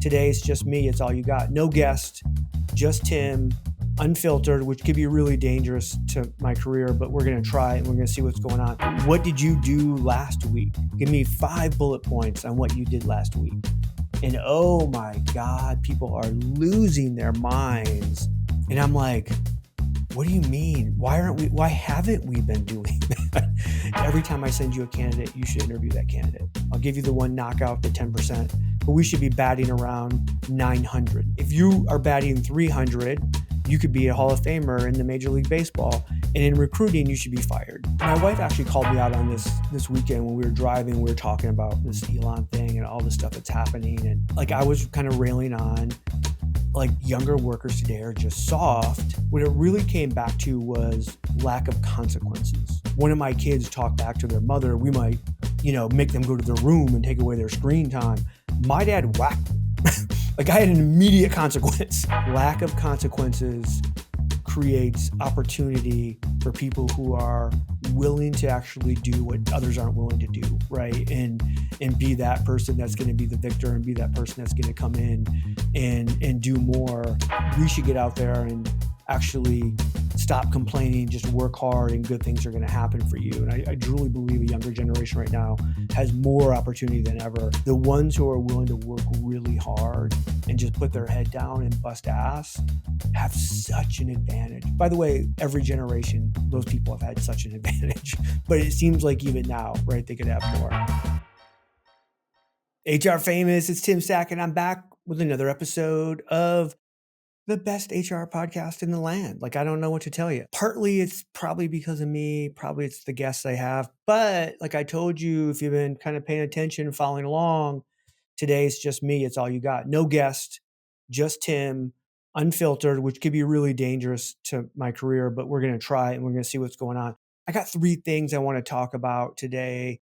Today it's just me. It's all you got. No guest, just Tim, Unfiltered, which could be really dangerous to my career, but we're going to try it and we're going to see what's going on. What did you do last week? Give me 5 bullet points on what you did last week. And oh my God, people are losing their minds. And I'm like, what do you mean? Why haven't we been doing that? Every time I send you a candidate, you should interview that candidate. I'll give you the one knockout, the 10%, but we should be batting around 900. If you are batting 300, you could be a Hall of Famer in the Major League Baseball. And in recruiting, you should be fired. My wife actually called me out on this weekend when we were driving. We were talking about this Elon thing and all the stuff that's happening. And like I was kind of railing on, like younger workers today are just soft. What it really came back to was lack of consequences. One of my kids talked back to their mother. We might, make them go to their room and take away their screen time. My dad whacked me. Like I had an immediate consequence. Lack of consequences creates opportunity for people who are willing to actually do what others aren't willing to do, right? And be that person that's going to be the victor and be that person that's going to come in and do more. We should get out there and actually stop complaining, just work hard and good things are going to happen for you. And I truly believe a younger generation right now has more opportunity than ever. The ones who are willing to work really hard and just put their head down and bust ass have such an advantage. By the way, every generation, those people have had such an advantage, but it seems like even now, right, they could have more. HR Famous, it's Tim Sackett. I'm back with another episode of the best HR podcast in the land. Like, I don't know what to tell you. Partly it's probably because of me. Probably it's the guests I have. But like I told you, if you've been kind of paying attention, following along, today it's just me. It's all you got. No guest, just Tim, Unfiltered, which could be really dangerous to my career, but we're going to try it and we're going to see what's going on. I got 3 things I want to talk about today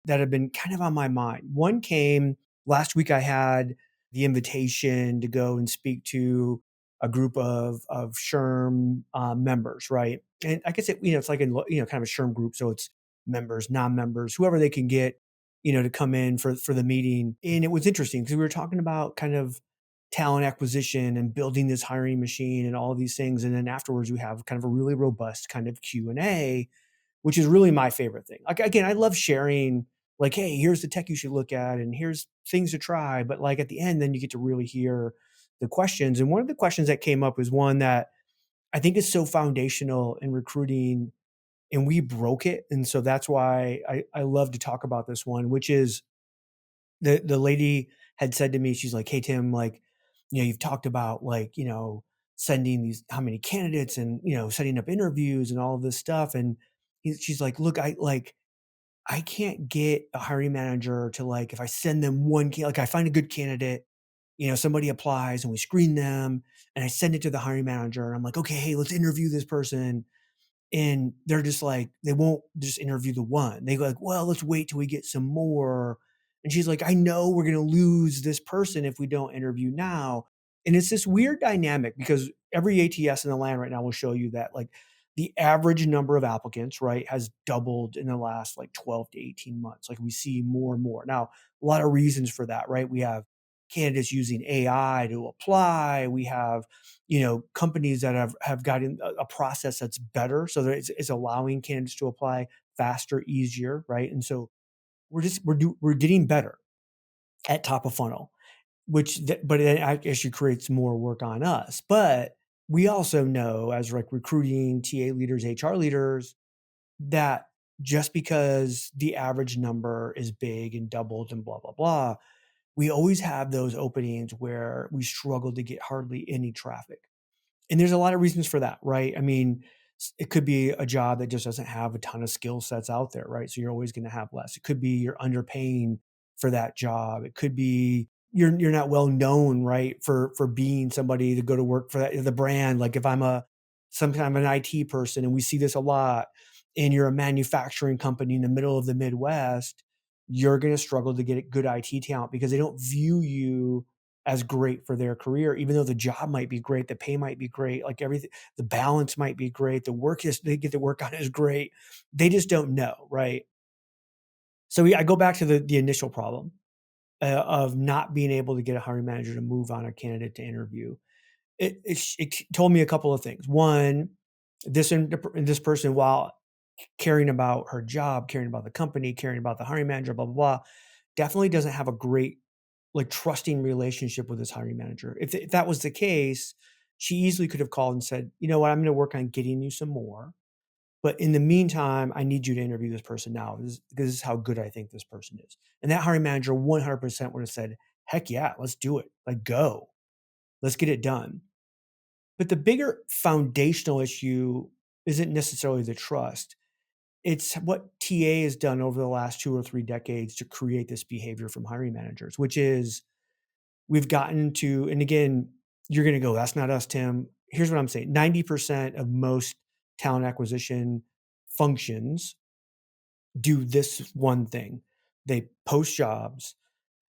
that have been kind of on my mind. One came last week. I had the invitation to go and speak to a group of SHRM members, right? And I guess it's like kind of a SHRM group, so it's members, non-members, whoever they can get, to come in for the meeting. And it was interesting because we were talking about kind of talent acquisition and building this hiring machine and all of these things. And then afterwards, we have kind of a really robust kind of Q&A, which is really my favorite thing. Like, again, I love sharing, like, hey, here's the tech you should look at and here's things to try. But like at the end, then you get to really hear the questions. And one of the questions that came up was one that I think is so foundational in recruiting, and we broke it. And so that's why I love to talk about this one, which is the lady had said to me, she's like, hey, Tim, like, you've talked about like, sending these, how many candidates and, setting up interviews and all of this stuff. And she's like, look, I can't get a hiring manager to, like, if I send them like I find a good candidate, somebody applies and we screen them and I send it to the hiring manager and I'm like, okay, hey, let's interview this person. And they're just like, they won't just interview the one. They go like, well, let's wait till we get some more. And she's like, I know we're going to lose this person if we don't interview now. And it's this weird dynamic because every ATS in the land right now will show you that, like, the average number of applicants, right, has doubled in the last like 12 to 18 months. Like we see more and more. Now, a lot of reasons for that, right? We have candidates using AI to apply. We have, companies that have gotten a process that's better. So that it's allowing candidates to apply faster, easier, right? And so we're getting better at top of funnel, but it actually creates more work on us. But we also know, as like recruiting TA leaders, HR leaders, that just because the average number is big and doubled and blah, blah, blah, we always have those openings where we struggle to get hardly any traffic. And there's a lot of reasons for that, right? I mean, it could be a job that just doesn't have a ton of skill sets out there, right? So you're always going to have less. It could be you're underpaying for that job. It could be you're not well known, right, for being somebody to go to work for the brand. Like if I'm some kind of an IT person, and we see this a lot, and you're a manufacturing company in the middle of the Midwest, you're going to struggle to get good IT talent because they don't view you as great for their career, even though the job might be great, the pay might be great, like everything, the balance might be great, the work they get to work on is great. They just don't know, right? So I go back to the initial problem. of not being able to get a hiring manager to move on a candidate to interview. It told me a couple of things. One, this person, while caring about her job, caring about the company, caring about the hiring manager, blah blah blah, definitely doesn't have a great like trusting relationship with his hiring manager. If that was the case, she easily could have called and said, you know what, I'm going to work on getting you some more. But in the meantime, I need you to interview this person now. This is how good I think this person is. And that hiring manager 100% would have said, heck yeah, let's do it. Like, go. Let's get it done. But the bigger foundational issue isn't necessarily the trust. It's what TA has done over the last 2 or 3 decades to create this behavior from hiring managers, which is we've gotten to, and again, you're going to go, that's not us, Tim. Here's what I'm saying 90% of most talent acquisition functions do this one thing. They post jobs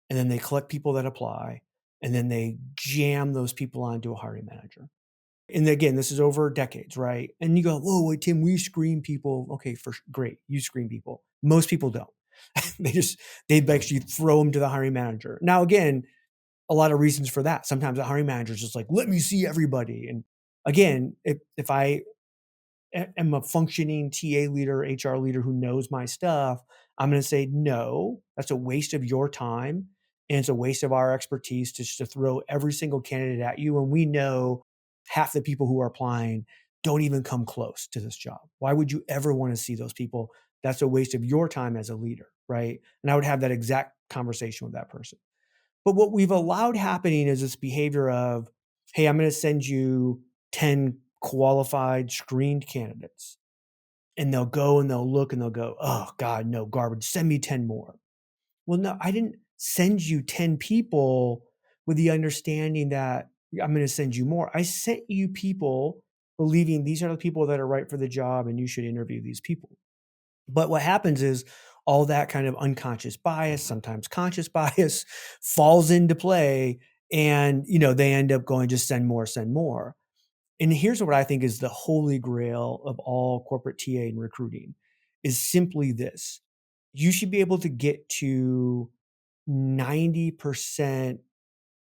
and then they collect people that apply and then they jam those people onto a hiring manager. And again, this is over decades, right? And you go, whoa, wait, Tim, we screen people. Okay, great. You screen people. Most people don't. they actually throw them to the hiring manager. Now, again, a lot of reasons for that. Sometimes the hiring manager is just like, let me see everybody. And again, if I am a functioning TA leader, HR leader who knows my stuff, I'm going to say, no, that's a waste of your time. And it's a waste of our expertise to throw every single candidate at you. And we know half the people who are applying don't even come close to this job. Why would you ever want to see those people? That's a waste of your time as a leader, right? And I would have that exact conversation with that person. But what we've allowed happening is this behavior of, hey, I'm going to send you 10 qualified screened candidates. And they'll go and they'll look and they'll go, oh, God, no, garbage. Send me 10 more. Well, no, I didn't send you 10 people with the understanding that I'm going to send you more. I sent you people believing these are the people that are right for the job and you should interview these people. But what happens is all that kind of unconscious bias, sometimes conscious bias, falls into play. And, they end up going, just send more, send more. And here's what I think is the holy grail of all corporate TA and recruiting is simply this. You should be able to get to 90%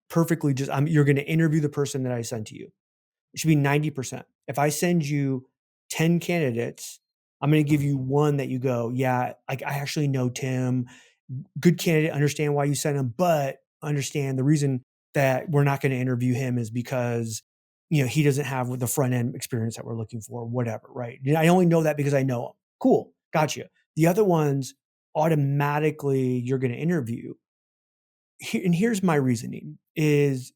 perfectly you're going to interview the person that I sent to you. It should be 90%. If I send you 10 candidates, I'm going to give you one that you go, yeah, like I actually know Tim, good candidate, understand why you sent him, but understand the reason that we're not going to interview him is because, he doesn't have the front end experience that we're looking for, whatever, right? I only know that because I know him. Cool. Gotcha. The other ones automatically you're going to interview. And here's my reasoning is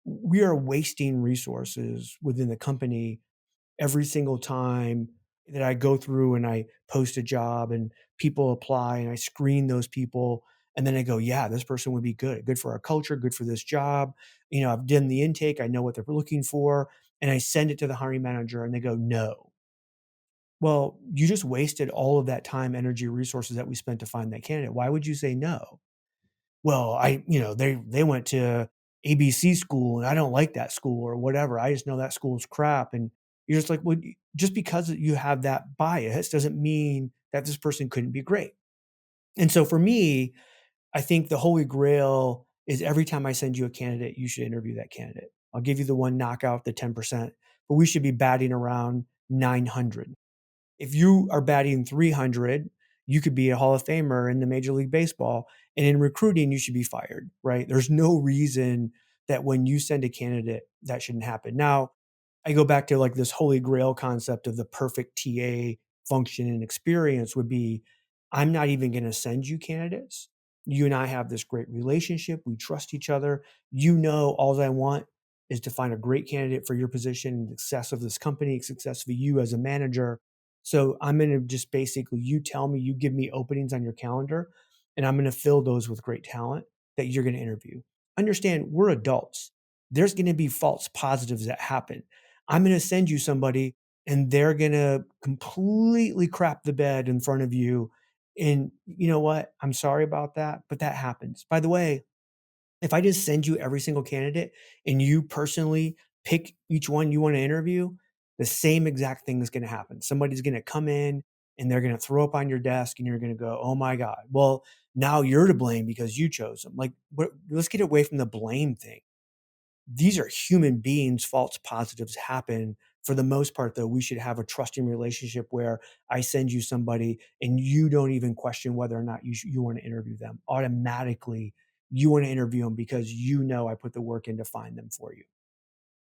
we are wasting resources within the company every single time that I go through and I post a job and people apply and I screen those people. And then I go, yeah, this person would be good for our culture, good for this job. I've done the intake. I know what they're looking for. And I send it to the hiring manager and they go, no. Well, you just wasted all of that time, energy, resources that we spent to find that candidate. Why would you say no? Well, they went to ABC school and I don't like that school or whatever. I just know that school's crap. And you're just like, well, just because you have that bias doesn't mean that this person couldn't be great. And so for me, I think the holy grail is every time I send you a candidate, you should interview that candidate. I'll give you the one knockout, the 10%, but we should be batting around 900. If you are batting 300, you could be a Hall of Famer in the Major League Baseball. And in recruiting, you should be fired, right? There's no reason that when you send a candidate, that shouldn't happen. Now, I go back to like this holy grail concept of the perfect TA function and experience would be, I'm not even going to send you candidates. You and I have this great relationship. We trust each other. All I want is to find a great candidate for your position and success of this company, success for you as a manager. So I'm going to just basically, you tell me, you give me openings on your calendar, and I'm going to fill those with great talent that you're going to interview. Understand, we're adults. There's going to be false positives that happen. I'm going to send you somebody and they're going to completely crap the bed in front of you. And you know what? I'm sorry about that, but that happens. By the way, if I just send you every single candidate and you personally pick each one you want to interview, the same exact thing is going to happen. Somebody's going to come in and they're going to throw up on your desk and you're going to go, oh my God. Well, Now you're to blame because you chose them. Like, let's get away from the blame thing. These are human beings. False positives happen. For the most part, though, we should have a trusting relationship where I send you somebody and you don't even question whether or not you want to interview them. Automatically, you want to interview them because you know I put the work in to find them for you.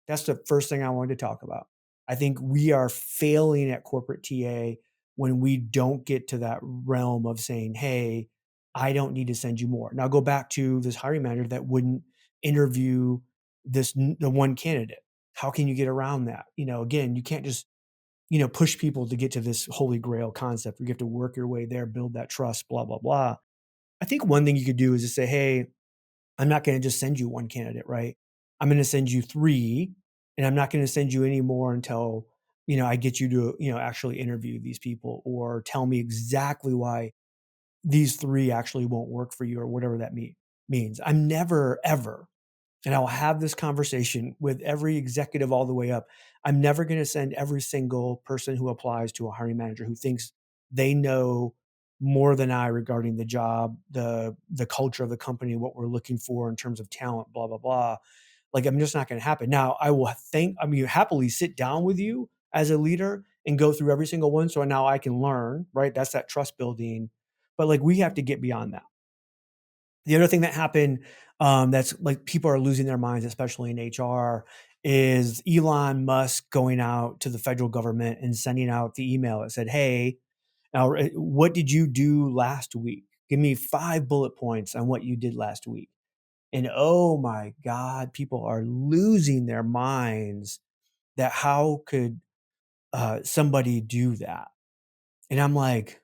That's the first thing I wanted to talk about. I think we are failing at corporate TA when we don't get to that realm of saying, "Hey, I don't need to send you more." Now go back to this hiring manager that wouldn't interview the one candidate. How can you get around that? Again, you can't just, push people to get to this holy grail concept. You have to work your way there, build that trust, blah, blah, blah. I think one thing you could do is just say, "Hey, I'm not going to just send you one candidate, right? I'm going to send you 3, and I'm not going to send you any more until, I get you to, actually interview these people or tell me exactly why these 3 actually won't work for you," or whatever that means. I'm never ever, and I'll have this conversation with every executive all the way up. I'm never going to send every single person who applies to a hiring manager who thinks they know more than I regarding the job, the culture of the company, what we're looking for in terms of talent, blah blah blah. Like, I'm just not going to happen. Now, happily sit down with you as a leader and go through every single one, so now I can learn. Right, that's that trust building. But like, we have to get beyond that. The other thing that happened, that's like people are losing their minds, especially in HR, is Elon Musk going out to the federal government and sending out the email that said, "Hey, now what did you do last week? Give me 5 bullet points on what you did last week." And oh my God, people are losing their minds that how could somebody do that? And I'm like,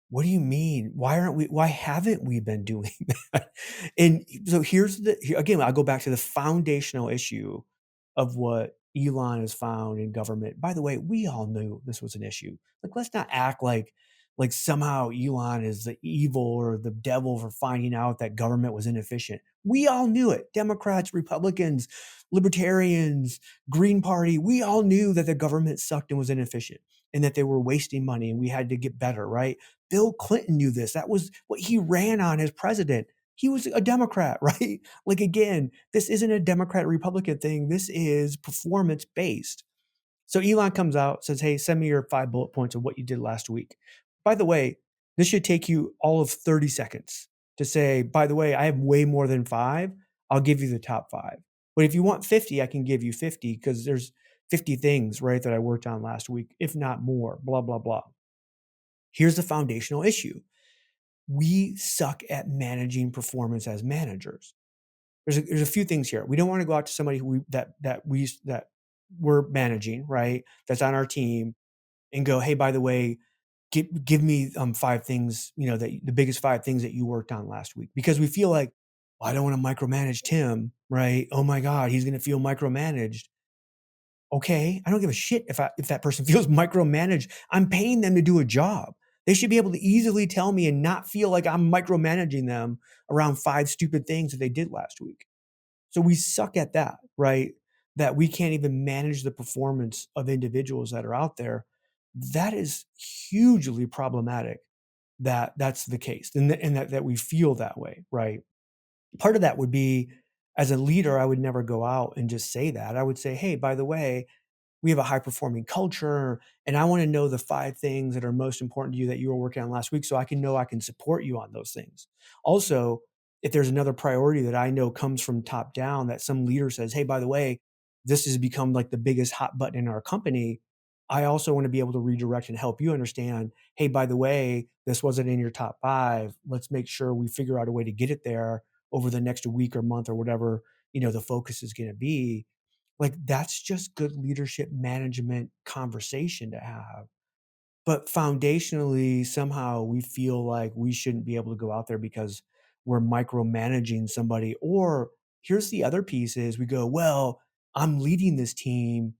what do you mean? Why haven't we been doing that? And so again, I'll go back to the foundational issue of what Elon has found in government. By the way, we all knew this was an issue. Like, let's not act like somehow Elon is the evil or the devil for finding out that government was inefficient. We all knew it. Democrats, Republicans, libertarians, Green Party, we all knew that the government sucked and was inefficient and that they were wasting money and we had to get better, right? Bill Clinton knew this. That was what he ran on as president. He was a Democrat, right? Like, again, this isn't a Democrat Republican thing. This is performance based. So Elon comes out, says, "Hey, send me your 5 bullet points of what you did last week." By the way, this should take you all of 30 seconds to say, "By the way, I have way more than 5. I'll give you the top 5. But if you want 50, I can give you 50 because there's 50 things, right, that I worked on last week, if not more, blah, blah, blah." Here's the foundational issue. We suck at managing performance as managers. There's a few things here. We don't want to go out to somebody that we're managing, right? That's on our team, and go, "Hey, by the way, give me 5 things, that the biggest 5 things that you worked on last week," because we feel like, well, I don't want to micromanage Tim, right? Oh my God, he's going to feel micromanaged. Okay, I don't give a shit if that person feels micromanaged. I'm paying them to do a job. They should be able to easily tell me and not feel like I'm micromanaging them around 5 stupid things that they did last week. So we suck at that, right? That we can't even manage the performance of individuals that are out there. That is hugely problematic that that's the case and that we feel that way, right? Part of that would be, as a leader, I would never go out and just say that. I would say, "Hey, by the way, we have a high performing culture, and I want to know the 5 things that are most important to you that you were working on last week so I can know I can support you on those things." Also, if there's another priority that I know comes from top down that some leader says, "Hey, by the way, this has become like the biggest hot button in our company," I also want to be able to redirect and help you understand, "Hey, by the way, this wasn't in your top 5. Let's make sure we figure out a way to get it there over the next week or month," or whatever, the focus is going to be. Like, that's just good leadership management conversation to have. But foundationally, somehow we feel like we shouldn't be able to go out there because we're micromanaging somebody. Or here's the other piece is we go, "Well, I'm leading this team.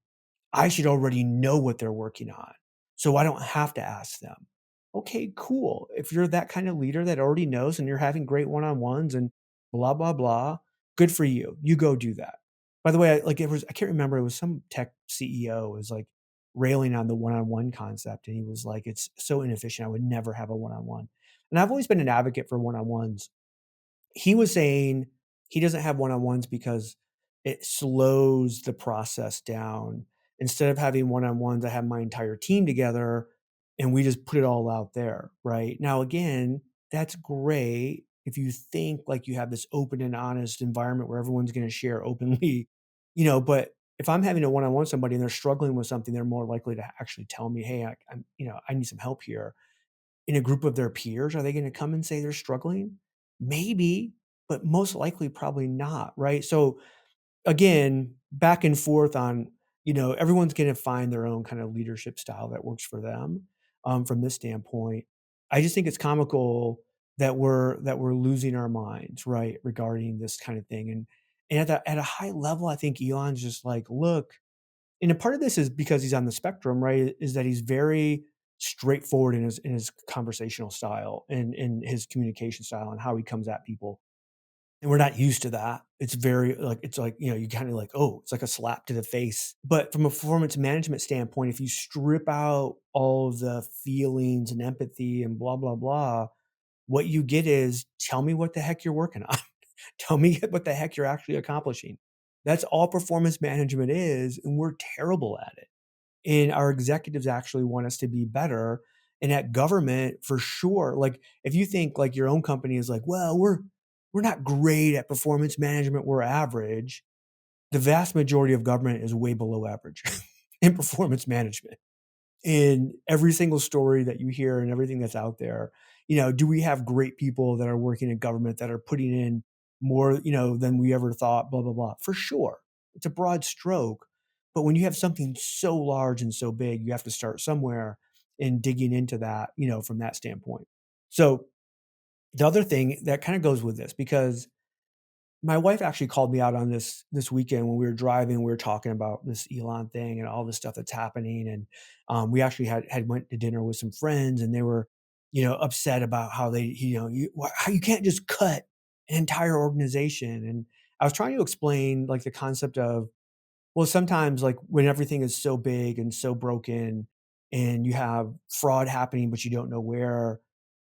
I should already know what they're working on, so I don't have to ask them." Okay, cool. If you're that kind of leader that already knows and you're having great one-on-ones and blah, blah, blah, good for you. You go do that. By the way, I can't remember, it was some tech CEO was like railing on the one-on-one concept. And he was like, "It's so inefficient. I would never have a one-on-one." And I've always been an advocate for one-on-ones. He was saying he doesn't have one-on-ones because it slows the process down. Instead of having one-on-ones, I have my entire team together and we just put it all out there, right? Now, again, that's great if you think like you have this open and honest environment where everyone's going to share openly, but if I'm having a one-on-one with somebody and they're struggling with something, they're more likely to actually tell me, hey, I need some help here in a group of their peers, are they gonna come and say they're struggling? Maybe, but most likely probably not, right? So, again, back and forth on, everyone's gonna find their own kind of leadership style that works for them, from this standpoint. I just think it's comical that we're losing our minds, right, regarding this kind of thing, and at a high level, I think Elon's just like, "Look," and a part of this is because he's on the spectrum, right? Is that he's very straightforward in his conversational style and in his communication style and how he comes at people. And we're not used to that. It's very like it's like, you kind of like, oh, it's like a slap to the face. But from a performance management standpoint, if you strip out all of the feelings and empathy and blah, blah, blah, what you get is tell me what the heck you're working on. Tell me what the heck you're actually accomplishing. That's all performance management is, and we're terrible at it. And our executives actually want us to be better. And at government, for sure, like if you think like your own company is like, well, we're not great at performance management, we're average. The vast majority of government is way below average in performance management in every single story that you hear and everything that's out there. Do we have great people that are working in government that are putting in more, than we ever thought, blah, blah, blah? For sure. It's a broad stroke. But when you have something so large and so big, you have to start somewhere in digging into that, from that standpoint. So the other thing that kind of goes with this, because my wife actually called me out on this weekend when we were driving. We were talking about this Elon thing and all this stuff that's happening, and we actually had went to dinner with some friends, and they were, upset about how how you can't just cut an entire organization. And I was trying to explain like the concept of well, sometimes, like, when everything is so big and so broken and you have fraud happening, but you don't know where,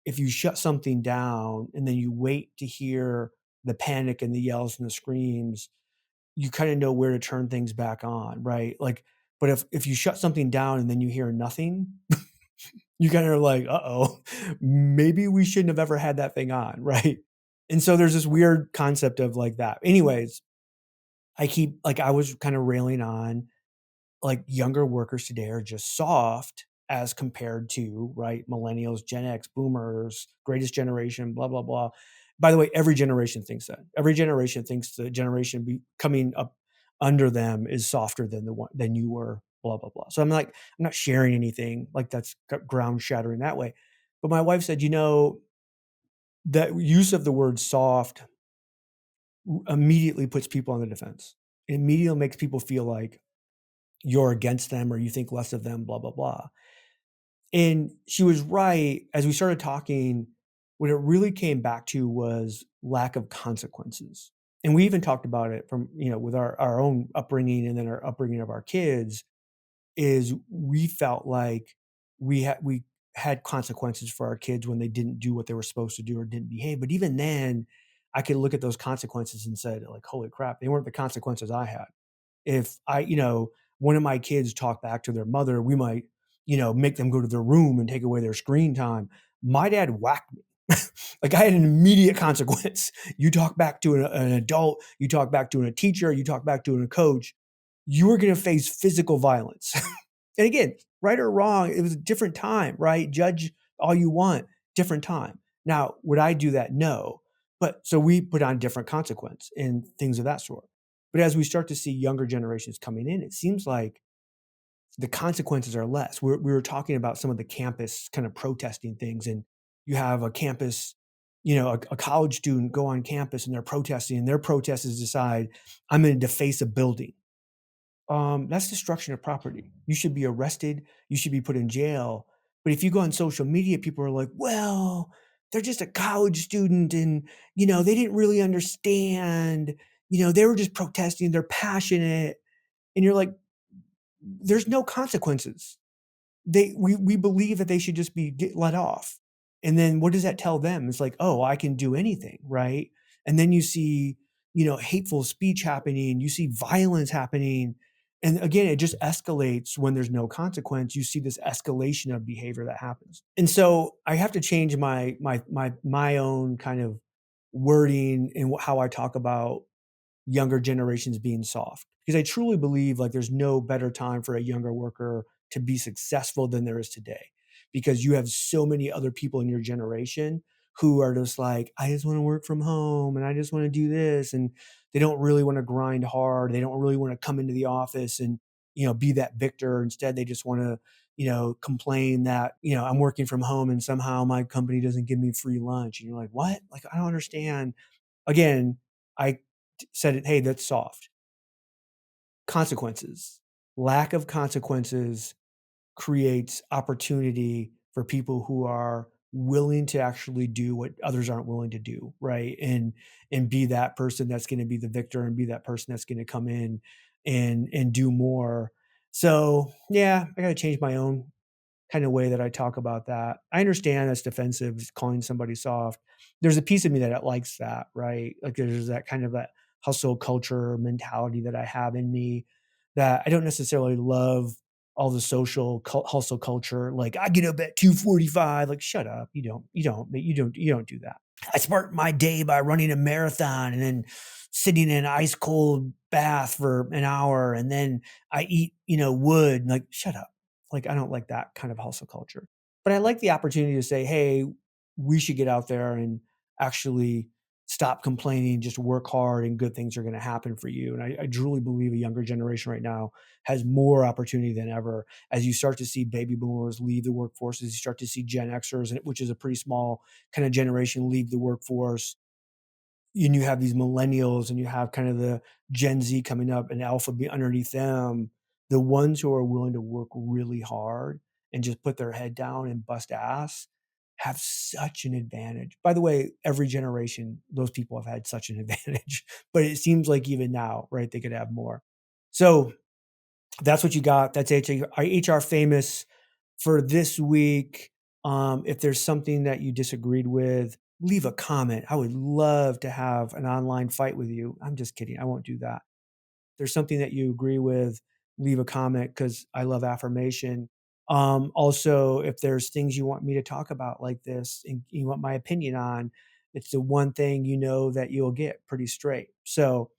if you shut something down and then you wait to hear the panic and the yells and the screams, you kinda know where to turn things back on, right? Like, but if you shut something down and then you hear nothing, you kinda are like, "Uh-oh, maybe we shouldn't have ever had that thing on," right? And so there's this weird concept of like that. Anyways, I was kinda railing on like younger workers today are just soft as compared to right millennials, Gen X, boomers, greatest generation, blah blah blah. By the way, every generation thinks that. Every generation thinks the generation coming up under them is softer than the one than you were, blah blah blah. So I'm not sharing anything like that's ground shattering that way. But my wife said, that use of the word soft immediately puts people on the defense. It immediately makes people feel like you're against them or you think less of them, blah, blah, blah. And she was right. As we started talking, what it really came back to was lack of consequences. And we even talked about it from, with our own upbringing and then our upbringing of our kids is we felt like we had consequences for our kids when they didn't do what they were supposed to do or didn't behave. But even then, I could look at those consequences and said, like, holy crap, they weren't the consequences I had. If one of my kids talk back to their mother, we might, make them go to their room and take away their screen time. My dad whacked me. Like I had an immediate consequence. You talk back to an adult, you talk back to a teacher, you talk back to a coach, you are going to face physical violence. And again, right or wrong, it was a different time, right? Judge all you want, different time. Now, would I do that? No. But so we put on different consequence and things of that sort. But as we start to see younger generations coming in, it seems like the consequences are less. We were talking about some of the campus kind of protesting things, and you have a campus, a college student go on campus and they're protesting, and their protest is decide, I'm going to deface a building. That's destruction of property. You should be arrested. You should be put in jail. But if you go on social media, people are like, well, they're just a college student and, they didn't really understand. They were just protesting. They're passionate. And you're like, there's no consequences. We believe that they should just be let off. And then what does that tell them? It's like, "Oh, I can do anything," right? And then you see, hateful speech happening, you see violence happening, and again, it just escalates when there's no consequence. You see this escalation of behavior that happens. And so I have to change my own kind of wording in how I talk about younger generations being soft, because I truly believe like there's no better time for a younger worker to be successful than there is today, because you have so many other people in your generation who are just like, I just want to work from home and I just want to do this, and they don't really want to grind hard, they don't really want to come into the office and be that victor. Instead they just want to complain that I'm working from home and somehow my company doesn't give me free lunch, and you're like, what? Like, I don't understand. Again, I said it, hey, that's soft. Consequences. Lack of consequences creates opportunity for people who are willing to actually do what others aren't willing to do, right? And be that person that's going to be the victor, and be that person that's going to come in and do more. So yeah, I got to change my own kind of way that I talk about that. I understand that's defensive, calling somebody soft. There's a piece of me that likes that, right? Like there's that kind of that hustle culture mentality that I have in me, that I don't necessarily love all the hustle culture. Like, I get up at 2:45. Like, shut up. You don't do that. I start my day by running a marathon and then sitting in an ice cold bath for an hour, and then I eat, wood. Like, shut up. Like, I don't like that kind of hustle culture. But I like the opportunity to say, hey, we should get out there and actually stop complaining, just work hard, and good things are going to happen for you. And I truly believe a younger generation right now has more opportunity than ever, as you start to see baby boomers leave the workforce, as you start to see Gen Xers, which is a pretty small kind of generation, leave the workforce. And you have these millennials, and you have kind of the Gen Z coming up, and alpha be underneath them. The ones who are willing to work really hard and just put their head down and bust ass have such an advantage. By the way, every generation, those people have had such an advantage, but it seems like even now, right, they could have more. So that's what you got. That's HR famous for this week. If there's something that you disagreed with, leave a comment. I would love to have an online fight with you. I'm just kidding. I won't do that. If there's something that you agree with, leave a comment, because I love affirmation. Also, if there's things you want me to talk about like this and you want my opinion on, it's the one thing that you'll get pretty straight. So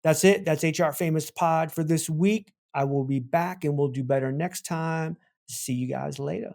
that's it. That's HR Famous Pod for this week. I will be back and we'll do better next time. See you guys later.